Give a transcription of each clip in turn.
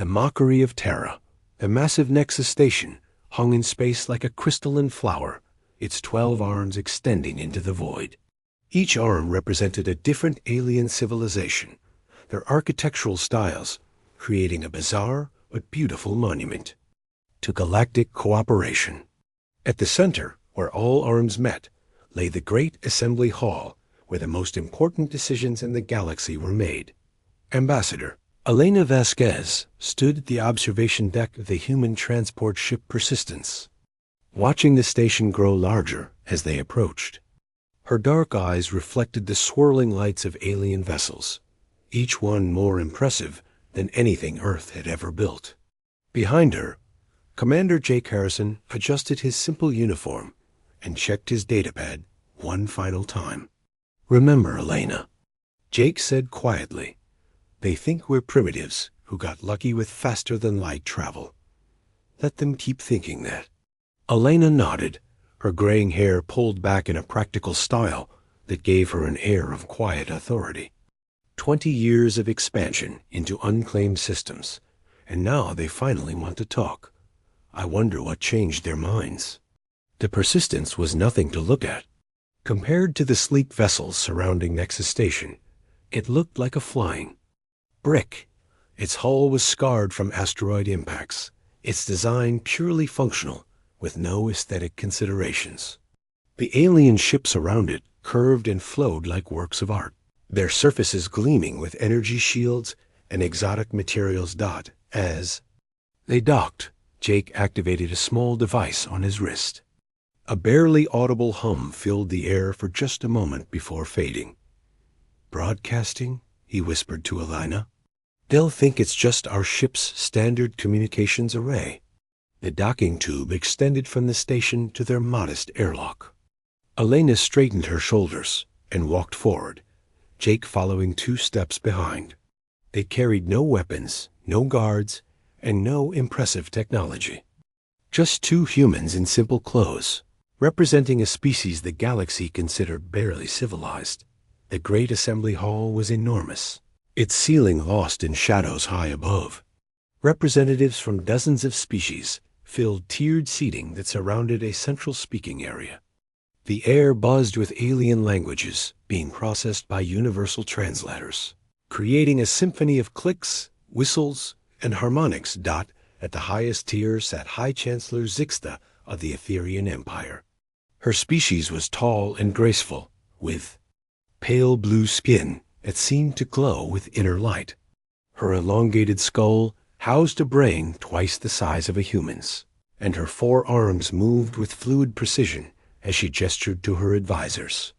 the mockery of Terra. The massive Nexus station hung in space like a crystalline flower, its 12 arms extending into the void. Each arm represented a different alien civilization, their architectural styles creating a bizarre but beautiful monument to galactic cooperation. At the center, where all arms met, lay the Great Assembly Hall, where the most important decisions in the galaxy were made. Ambassador Elena Vasquez stood at the observation deck of the human transport ship Persistence, watching the station grow larger as they approached. Her dark eyes reflected the swirling lights of alien vessels, each one more impressive than anything Earth had ever built. Behind her, Commander Jake Harrison adjusted his simple uniform and checked his datapad one final time. "Remember, Elena," Jake said quietly, "they think we're primitives who got lucky with faster-than-light travel. Let them keep thinking that." Elena nodded, her graying hair pulled back in a practical style that gave her an air of quiet authority. 20 years of expansion into unclaimed systems, and now they finally want to talk. I wonder what changed their minds. The Persistence was nothing to look at. Compared to the sleek vessels surrounding Nexus Station, it looked like a flying brick. Its hull was scarred from asteroid impacts, its design purely functional, with no aesthetic considerations. The alien ships around it curved and flowed like works of art, their surfaces gleaming with energy shields and exotic materials. As they docked, Jake activated a small device on his wrist. A barely audible hum filled the air for just a moment before fading. "Broadcasting?" he whispered to Elena. "They'll think it's just our ship's standard communications array." The docking tube extended from the station to their modest airlock. Elena straightened her shoulders and walked forward, Jake following 2 steps behind. They carried no weapons, no guards, and no impressive technology. Just 2 humans in simple clothes, representing a species the galaxy considered barely civilized. The Great Assembly Hall was enormous, its ceiling lost in shadows high above. Representatives from dozens of species filled tiered seating that surrounded a central speaking area. The air buzzed with alien languages being processed by universal translators, creating a symphony of clicks, whistles, and harmonics. At the highest tier sat High Chancellor Zixta of the Etherian Empire. Her species was tall and graceful, with pale blue skin that seemed to glow with inner light. Her elongated skull housed a brain twice the size of a human's, and her 4 arms moved with fluid precision as she gestured to her advisors.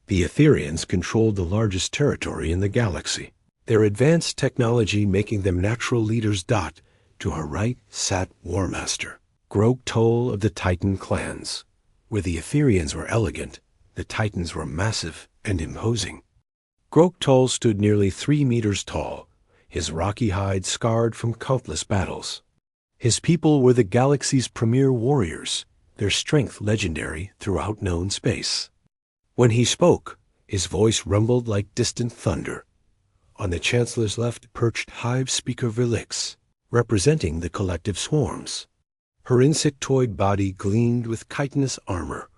The Etherians controlled the largest territory in the galaxy, their advanced technology making them natural leaders. To her right sat War Master Grok Toll of the Titan clans. Where the Etherians were elegant, the Titans were massive and imposing. Grok Toll stood nearly 3 meters tall, his rocky hide scarred from countless battles. His people were the galaxy's premier warriors, their strength legendary throughout known space. When he spoke, his voice rumbled like distant thunder. On the Chancellor's left perched Hive Speaker Velix, representing the collective swarms. Her insectoid body gleamed with chitinous armor,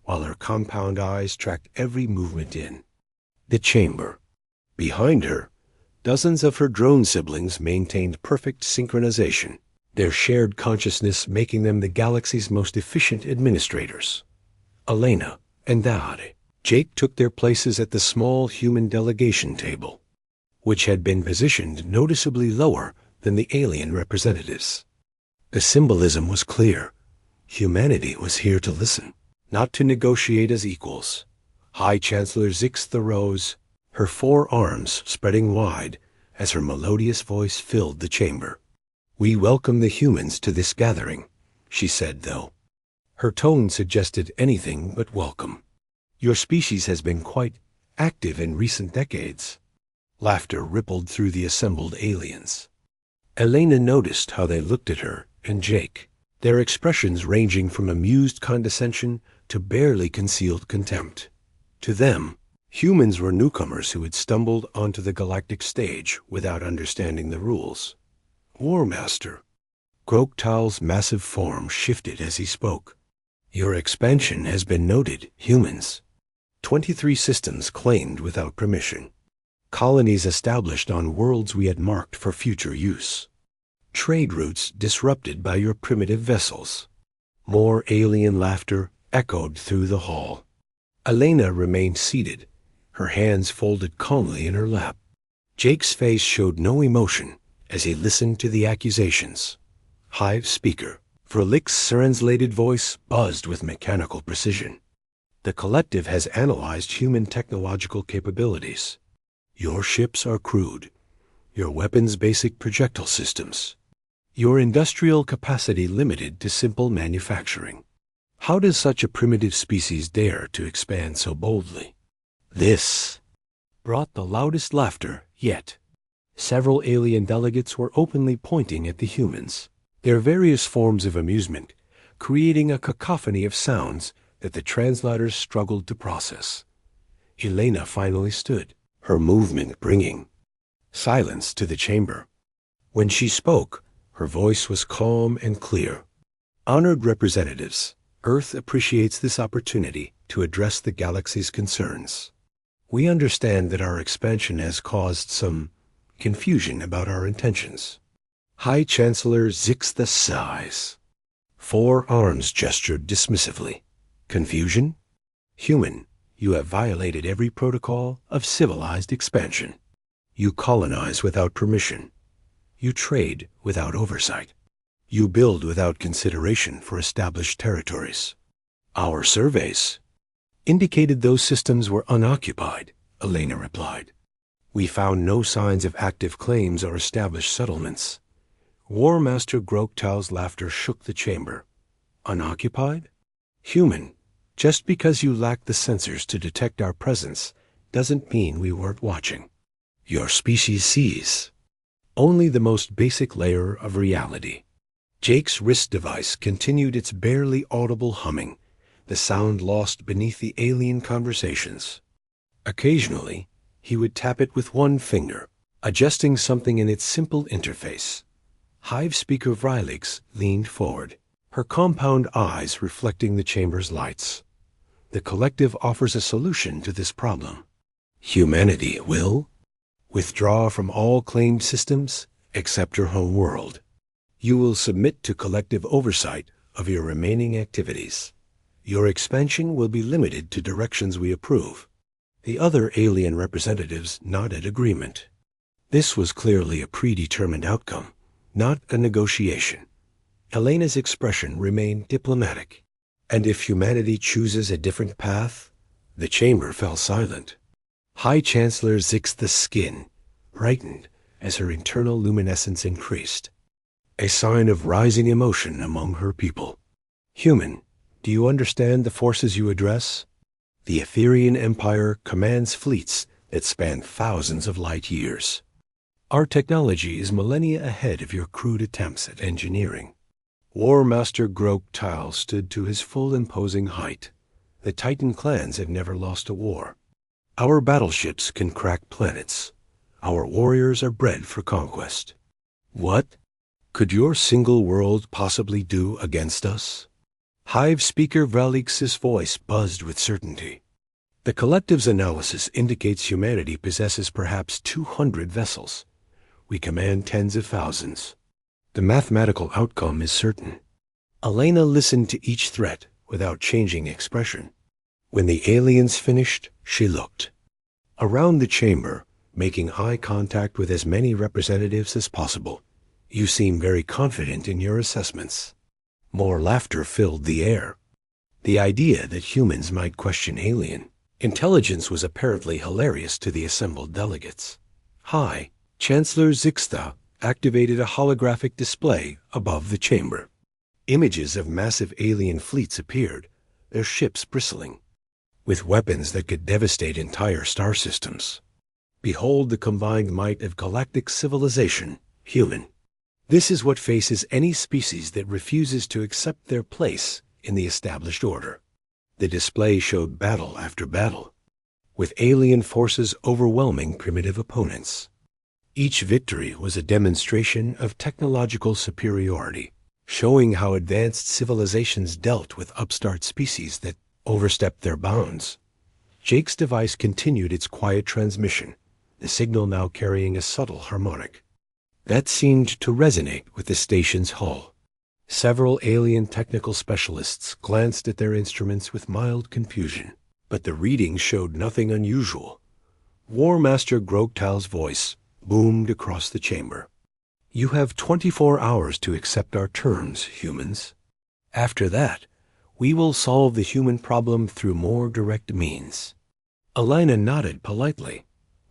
while her compound eyes tracked every movement in the chamber. Behind her, dozens of her drone siblings maintained perfect synchronization, their shared consciousness making them the galaxy's most efficient administrators. Elena and Dade, Jake took their places at the small human delegation table, which had been positioned noticeably lower than the alien representatives. The symbolism was clear. Humanity was here to listen, not to negotiate as equals. High Chancellor Zixta rose, her 4 arms spreading wide as her melodious voice filled the chamber. "We welcome the humans to this gathering," she said, though her tone suggested anything but welcome. "Your species has been quite active in recent decades." Laughter rippled through the assembled aliens. Elena noticed how they looked at her and Jake, their expressions ranging from amused condescension to barely concealed contempt. To them, humans were newcomers who had stumbled onto the galactic stage without understanding the rules. War Master. Groktal's massive form shifted as he spoke. Your expansion has been noted, humans. 23 systems claimed without permission. Colonies established on worlds we had marked for future use. Trade routes disrupted by your primitive vessels. More alien laughter echoed through the hall. Elena remained seated, her hands folded calmly in her lap. Jake's face showed no emotion as he listened to the accusations. Hive speaker. Verlick's translated voice buzzed with mechanical precision. The collective has analyzed human technological capabilities. Your ships are crude. Your weapons basic projectile systems. Your industrial capacity limited to simple manufacturing. How does such a primitive species dare to expand so boldly? This brought the loudest laughter yet. Several alien delegates were openly pointing at the humans, their various forms of amusement, creating a cacophony of sounds that the translators struggled to process. Elena finally stood, her movement bringing silence to the chamber. When she spoke, her voice was calm and clear. Honored representatives, Earth appreciates this opportunity to address the galaxy's concerns. We understand that our expansion has caused some confusion about our intentions. High Chancellor Zixtha sighs. 4 arms gestured dismissively. Confusion? Human, you have violated every protocol of civilized expansion. You colonize without permission. You trade without oversight. You build without consideration for established territories. Our surveys indicated those systems were unoccupied, Elena replied. We found no signs of active claims or established settlements. War Master Groktal's laughter shook the chamber. Unoccupied? Human, just because you lack the sensors to detect our presence doesn't mean we weren't watching. Your species sees only the most basic layer of reality. Jake's wrist device continued its barely audible humming, the sound lost beneath the alien conversations. Occasionally, he would tap it with one finger, adjusting something in its simple interface. Hive speaker Vrilix leaned forward, her compound eyes reflecting the chamber's lights. The collective offers a solution to this problem. Humanity will withdraw from all claimed systems except your home world. You will submit to collective oversight of your remaining activities. Your expansion will be limited to directions we approve. The other alien representatives nodded agreement. This was clearly a predetermined outcome, not a negotiation. Elena's expression remained diplomatic. And if humanity chooses a different path? The chamber fell silent. High Chancellor Zixtha's skin brightened as her internal luminescence increased, a sign of rising emotion among her people. Human, do you understand the forces you address? The Etherian Empire commands fleets that span thousands of light years. Our technology is millennia ahead of your crude attempts at engineering. War Master Groktal stood to his full imposing height. The Titan clans have never lost a war. Our battleships can crack planets. Our warriors are bred for conquest. What could your single world possibly do against us? Hive speaker Vralix's voice buzzed with certainty. The collective's analysis indicates humanity possesses perhaps 200 vessels. We command tens of thousands. The mathematical outcome is certain. Elena listened to each threat without changing expression. When the aliens finished, she looked around the chamber, making eye contact with as many representatives as possible. You seem very confident in your assessments. More laughter filled the air. The idea that humans might question alien intelligence was apparently hilarious to the assembled delegates. High Chancellor Zixtha activated a holographic display above the chamber. Images of massive alien fleets appeared, their ships bristling, with weapons that could devastate entire star systems. Behold the combined might of galactic civilization, human. This is what faces any species that refuses to accept their place in the established order. The display showed battle after battle, with alien forces overwhelming primitive opponents. Each victory was a demonstration of technological superiority, showing how advanced civilizations dealt with upstart species that overstepped their bounds. Jake's device continued its quiet transmission, the signal now carrying a subtle harmonic. That seemed to resonate with the station's hull. Several alien technical specialists glanced at their instruments with mild confusion, but the readings showed nothing unusual. War Master Grogtal's voice boomed across the chamber. "You have 24 hours to accept our terms, humans. After that, we will solve the human problem through more direct means." Elena nodded politely.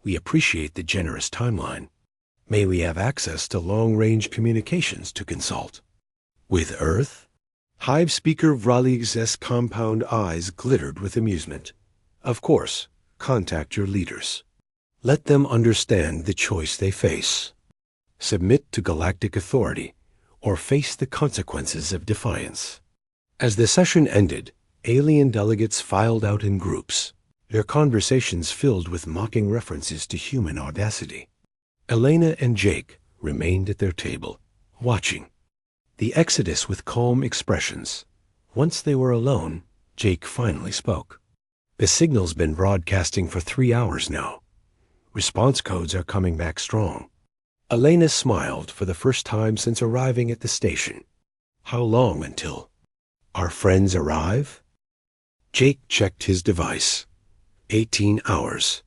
"We appreciate the generous timeline. May we have access to long-range communications to consult?" "With Earth?" Hive Speaker Vralig's compound eyes glittered with amusement. "Of course, contact your leaders. Let them understand the choice they face. Submit to galactic authority, or face the consequences of defiance." As the session ended, alien delegates filed out in groups, their conversations filled with mocking references to human audacity. Elena and Jake remained at their table, watching the exodus with calm expressions. Once they were alone, Jake finally spoke. "The signal's been broadcasting for 3 hours now. Response codes are coming back strong." Elena smiled for the first time since arriving at the station. "How long until our friends arrive?" Jake checked his device. 18 hours.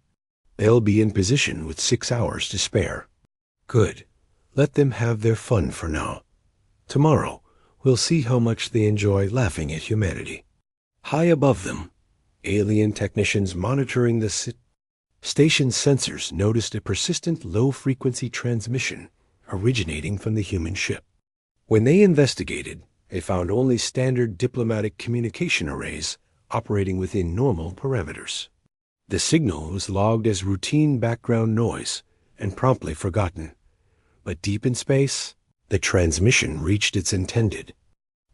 They'll be in position with 6 hours to spare. Good. Let them have their fun for now. Tomorrow, we'll see how much they enjoy laughing at humanity. High above them, alien technicians monitoring the station's sensors noticed a persistent low-frequency transmission originating from the human ship. When they investigated, they found only standard diplomatic communication arrays operating within normal parameters. The signal was logged as routine background noise and promptly forgotten. But deep in space, the transmission reached its intended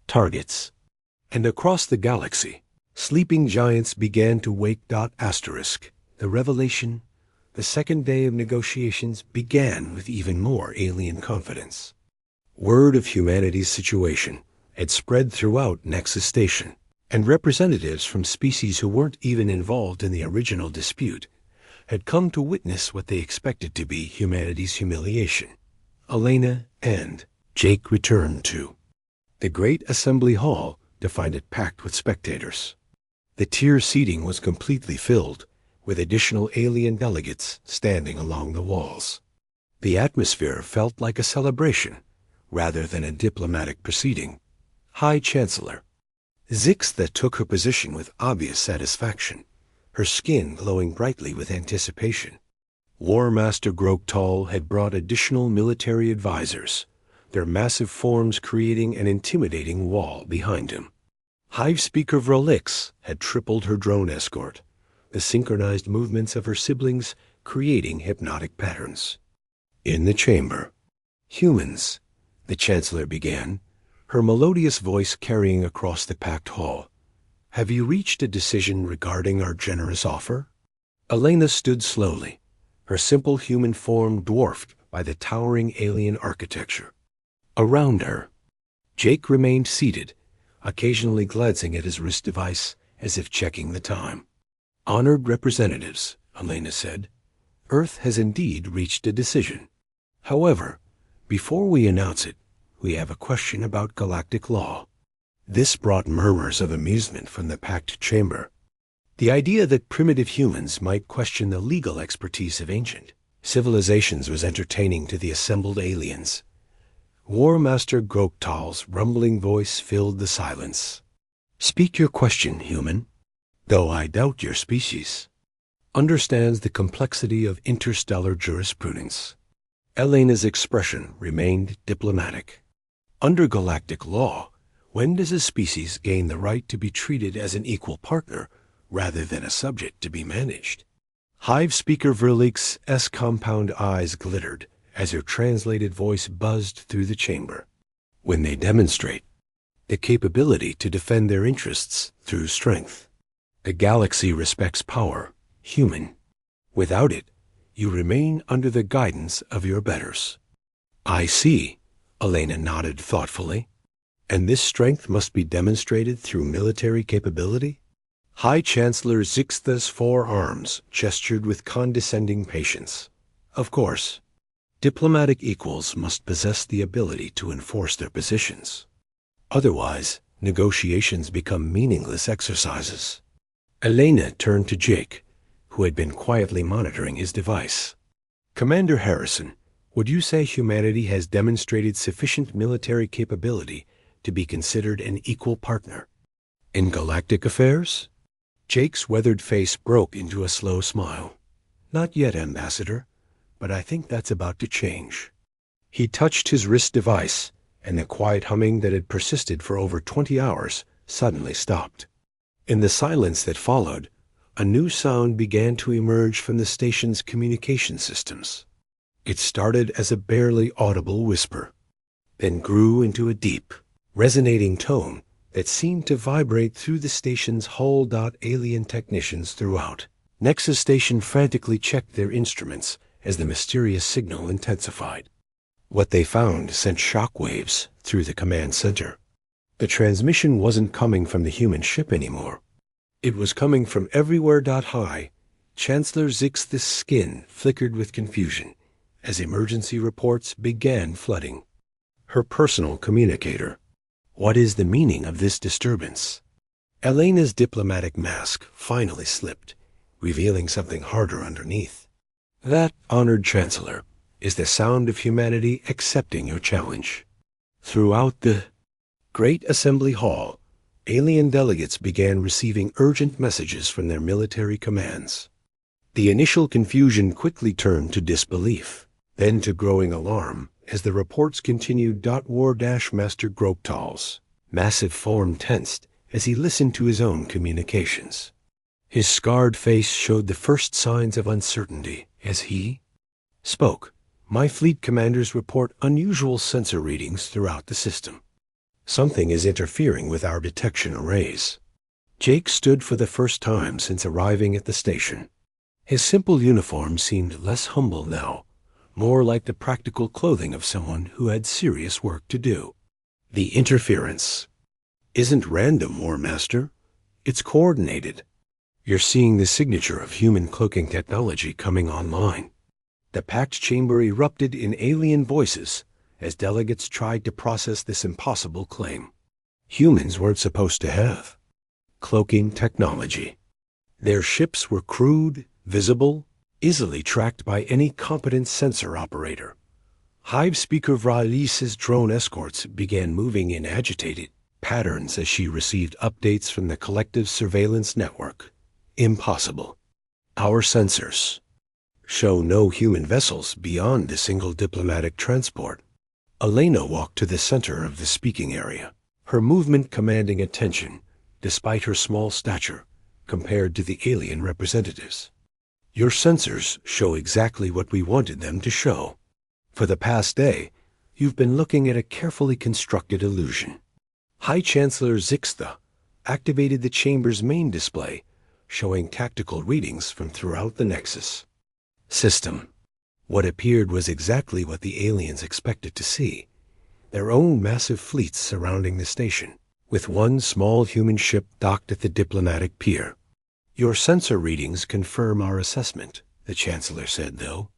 targets. And across the galaxy, sleeping giants began to wake. Asterisk. The revelation, the second day of negotiations, began with even more alien confidence. Word of humanity's situation had spread throughout Nexus Station, and representatives from species who weren't even involved in the original dispute had come to witness what they expected to be humanity's humiliation. Elena and Jake returned to the great assembly hall to find it packed with spectators. The tier seating was completely filled, with additional alien delegates standing along the walls. The atmosphere felt like a celebration rather than a diplomatic proceeding. High Chancellor Zixtha took her position with obvious satisfaction, her skin glowing brightly with anticipation. War Master Grogtal had brought additional military advisors, their massive forms creating an intimidating wall behind him. Hive Speaker Vrolix had tripled her drone escort, the synchronized movements of her siblings creating hypnotic patterns. In the chamber, "Humans," the Chancellor began, her melodious voice carrying across the packed hall. "Have you reached a decision regarding our generous offer?" Elena stood slowly, her simple human form dwarfed by the towering alien architecture. Around her, Jake remained seated, occasionally glancing at his wrist device as if checking the time. "Honored representatives," Elena said, "Earth has indeed reached a decision. However, before we announce it, we have a question about galactic law." This brought murmurs of amusement from the packed chamber. The idea that primitive humans might question the legal expertise of ancient civilizations was entertaining to the assembled aliens. War Master Grogtal's rumbling voice filled the silence. "Speak your question, human. Though I doubt your species understands the complexity of interstellar jurisprudence." Elena's expression remained diplomatic. "Under galactic law, when does a species gain the right to be treated as an equal partner rather than a subject to be managed?" Hive Speaker Verlix's compound eyes glittered as her translated voice buzzed through the chamber. "When they demonstrate the capability to defend their interests through strength. The galaxy respects power, human. Without it, You remain under the guidance of your betters. I see, Elena nodded thoughtfully. And this strength must be demonstrated through military capability? High Chancellor Zixtha's four arms gestured with condescending patience. Of course, diplomatic equals must possess the ability to enforce their positions. Otherwise, negotiations become meaningless exercises. Elena turned to Jake, who had been quietly monitoring his device. Commander Harrison, would you say humanity has demonstrated sufficient military capability to be considered an equal partner in galactic affairs? Jake's weathered face broke into a slow smile. Not yet, Ambassador, but I think that's about to change. He touched his wrist device, and the quiet humming that had persisted for over 20 hours suddenly stopped. In the silence that followed, a new sound began to emerge from the station's communication systems. It started as a barely audible whisper, then grew into a deep, resonating tone that seemed to vibrate through the station's hull. Alien technicians throughout Nexus Station frantically checked their instruments as the mysterious signal intensified. What they found sent shockwaves through the command center. The transmission wasn't coming from the human ship anymore. It was coming from everywhere. High Chancellor Zix's skin flickered with confusion as emergency reports began flooding. Her personal communicator. What is the meaning of this disturbance? Elena's diplomatic mask finally slipped, revealing something harder underneath. That, honored Chancellor, is the sound of humanity accepting your challenge. Throughout the Great Assembly Hall, alien delegates began receiving urgent messages from their military commands. The initial confusion quickly turned to disbelief, then to growing alarm as the reports continued. War-Master Groktal's massive form tensed as he listened to his own communications. His scarred face showed the first signs of uncertainty as he spoke. My fleet commanders report unusual sensor readings throughout the system. Something is interfering with our detection arrays. Jake stood for the first time since arriving at the station. His simple uniform seemed less humble now, more like the practical clothing of someone who had serious work to do. The interference isn't random, War Master. It's coordinated. You're seeing the signature of human cloaking technology coming online. The packed chamber erupted in alien voices as delegates tried to process this impossible claim. Humans weren't supposed to have cloaking technology. Their ships were crude, visible, easily tracked by any competent sensor operator. Hive Speaker Vralise's drone escorts began moving in agitated patterns as she received updates from the collective surveillance network. Impossible. Our sensors show no human vessels beyond a single diplomatic transport. Elena walked to the center of the speaking area, her movement commanding attention despite her small stature compared to the alien representatives. Your sensors show exactly what we wanted them to show. For the past day, you've been looking at a carefully constructed illusion. High Chancellor Zixta activated the chamber's main display, showing tactical readings from throughout the Nexus system. What appeared was exactly what the aliens expected to see. Their own massive fleets surrounding the station, with one small human ship docked at the diplomatic pier. Your sensor readings confirm our assessment, the Chancellor said, though.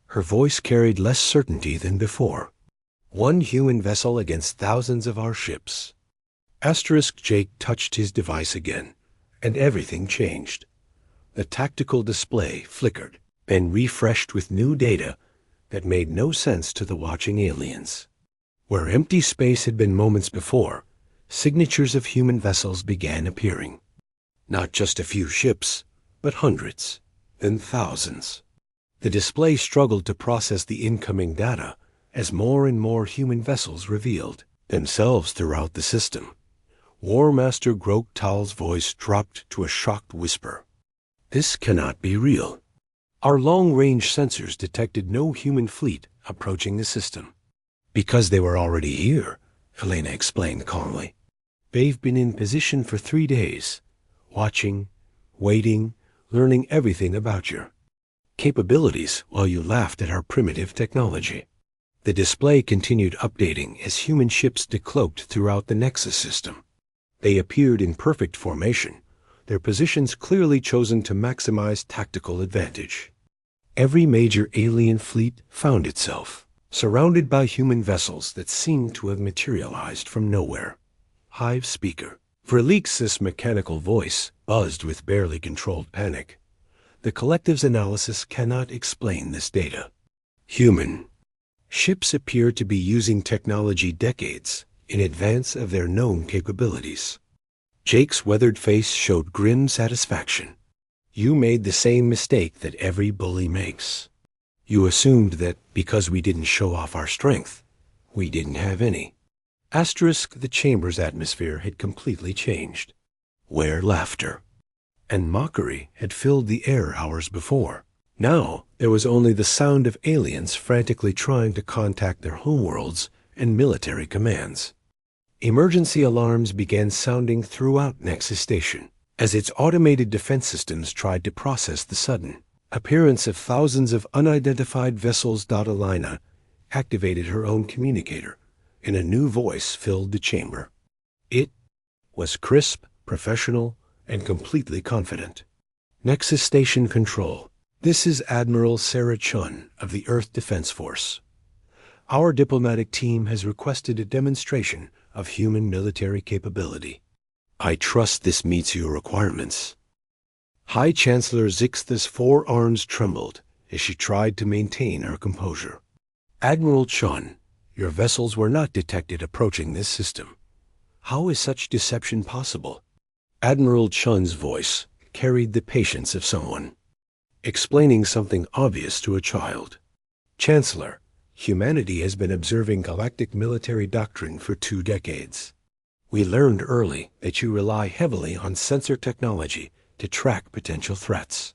Her voice carried less certainty than before. One human vessel against thousands of our ships. Jake touched his device again, and everything changed. The tactical display flickered, then refreshed with new data that made no sense to the watching aliens. Where empty space had been moments before, signatures of human vessels began appearing. Not just a few ships, but hundreds, then thousands. The display struggled to process the incoming data as more and more human vessels revealed themselves throughout the system. War Master Groktal's voice dropped to a shocked whisper. This cannot be real. Our long-range sensors detected no human fleet approaching the system. Because they were already here, Elena explained calmly. They've been in position for 3 days, watching, waiting, learning everything about you. capabilities while you laughed at our primitive technology. The display continued updating as human ships decloaked throughout the Nexus system. They appeared in perfect formation, their positions clearly chosen to maximize tactical advantage. Every major alien fleet found itself surrounded by human vessels that seemed to have materialized from nowhere. Hive speaker. Verlix's mechanical voice buzzed with barely controlled panic. The collective's analysis cannot explain this data. Human. Ships appear to be using technology decades in advance of their known capabilities. Jake's weathered face showed grim satisfaction. You made the same mistake that every bully makes. You assumed that because we didn't show off our strength, we didn't have any. The chamber's atmosphere had completely changed, where laughter and mockery had filled the air hours before. Now there was only the sound of aliens frantically trying to contact their homeworlds and military commands. Emergency alarms began sounding throughout Nexus Station as its automated defense systems tried to process the sudden appearance of thousands of unidentified vessels. Alina activated her own communicator, and a new voice filled the chamber. It was crisp, professional, and completely confident. Nexus Station Control. This is Admiral Sarah Chun of the Earth Defense Force. Our diplomatic team has requested a demonstration of human military capability. I trust this meets your requirements. High Chancellor Zixth's forearms trembled as she tried to maintain her composure. Admiral Chun, your vessels were not detected approaching this system. How is such deception possible? Admiral Chun's voice carried the patience of someone explaining something obvious to a child. Chancellor, humanity has been observing galactic military doctrine for 2 decades. We learned early that you rely heavily on sensor technology to track potential threats.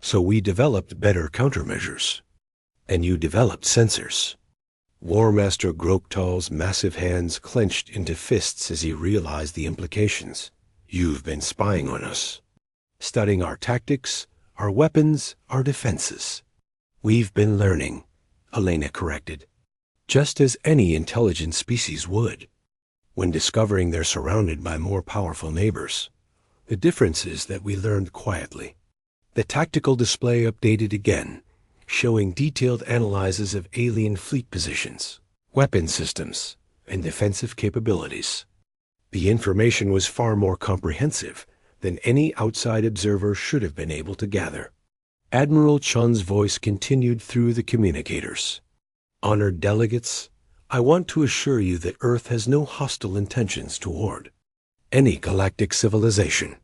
So we developed better countermeasures. And you developed sensors. War Master Groktal's massive hands clenched into fists as he realized the implications. You've been spying on us, studying our tactics, our weapons, our defenses. We've been learning, Elena corrected, just as any intelligent species would, when discovering they're surrounded by more powerful neighbors. The difference is that we learned quietly. The tactical display updated again, showing detailed analyses of alien fleet positions, weapon systems, and defensive capabilities. The information was far more comprehensive than any outside observer should have been able to gather. Admiral Chun's voice continued through the communicators. Honored delegates, I want to assure you that Earth has no hostile intentions toward any galactic civilization.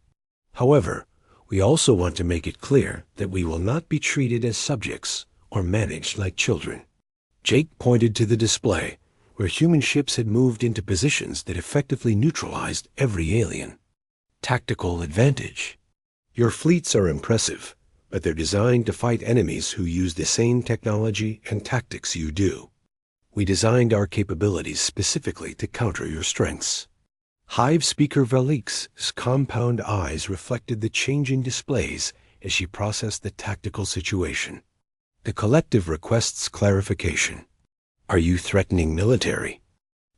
However, we also want to make it clear that we will not be treated as subjects or managed like children. Jake pointed to the display, where human ships had moved into positions that effectively neutralized every alien. Tactical advantage. Your fleets are impressive, but they're designed to fight enemies who use the same technology and tactics you do. We designed our capabilities specifically to counter your strengths. Hive Speaker Velix's compound eyes reflected the changing displays as she processed the tactical situation. The collective requests clarification. Are you threatening military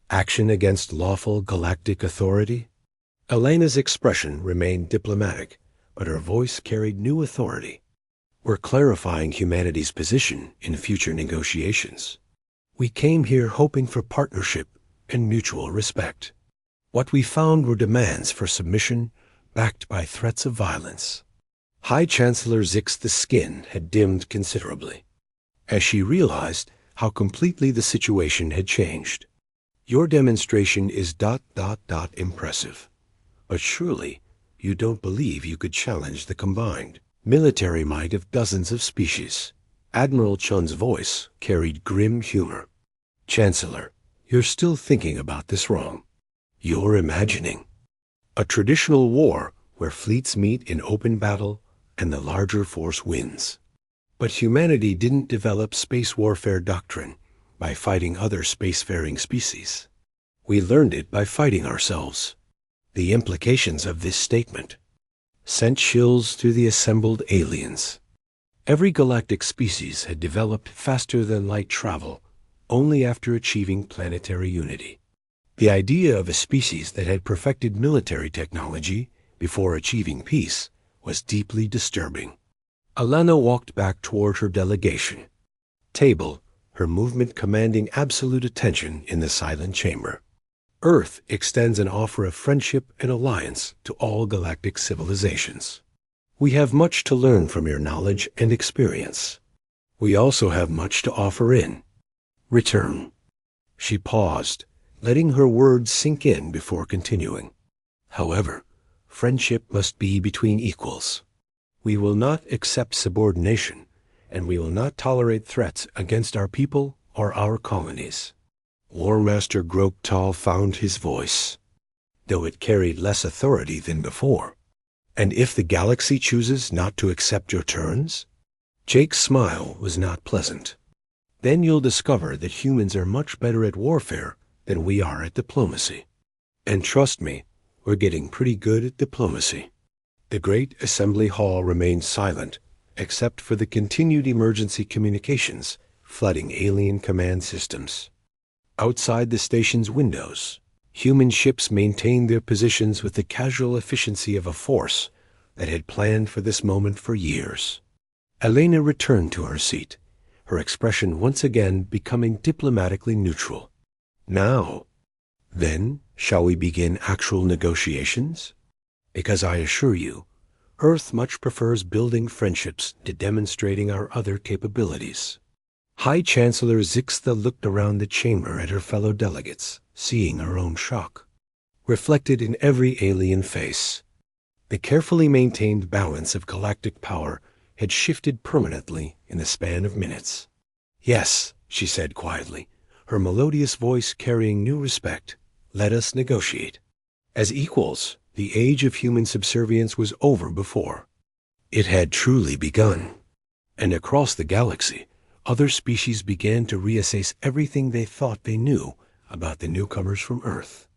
action against lawful galactic authority? Elena's expression remained diplomatic, but her voice carried new authority. We're clarifying humanity's position in future negotiations. We came here hoping for partnership and mutual respect. What we found were demands for submission backed by threats of violence. High Chancellor Zixth's skin had dimmed considerably as she realized how completely the situation had changed. Your demonstration is ... impressive. But surely you don't believe you could challenge the combined military might of dozens of species. Admiral Chun's voice carried grim humor. Chancellor, you're still thinking about this wrong. You're imagining a traditional war where fleets meet in open battle and the larger force wins. But humanity didn't develop space warfare doctrine by fighting other spacefaring species. We learned it by fighting ourselves. The implications of this statement sent chills through the assembled aliens. Every galactic species had developed faster than light travel, only after achieving planetary unity. The idea of a species that had perfected military technology before achieving peace was deeply disturbing. Alana walked back toward her delegation table, her movement commanding absolute attention in the silent chamber. Earth extends an offer of friendship and alliance to all galactic civilizations. We have much to learn from your knowledge and experience. We also have much to offer in return. She paused, letting her words sink in before continuing. However, friendship must be between equals. We will not accept subordination, and we will not tolerate threats against our people or our colonies. War Master Groktal found his voice, though it carried less authority than before. And if the galaxy chooses not to accept your terms? Jake's smile was not pleasant. Then you'll discover that humans are much better at warfare than we are at diplomacy. And trust me, we're getting pretty good at diplomacy. The great assembly hall remained silent, except for the continued emergency communications flooding alien command systems. Outside the station's windows, human ships maintained their positions with the casual efficiency of a force that had planned for this moment for years. Elena returned to her seat, her expression once again becoming diplomatically neutral. Now, then, shall we begin actual negotiations? Because I assure you, Earth much prefers building friendships to demonstrating our other capabilities. High Chancellor Zixta looked around the chamber at her fellow delegates, seeing her own shock reflected in every alien face. The carefully maintained balance of galactic power had shifted permanently in the span of minutes. Yes, she said quietly, her melodious voice carrying new respect. Let us negotiate. As equals, the age of human subservience was over before. It had truly begun. And across the galaxy, other species began to reassess everything they thought they knew about the newcomers from Earth.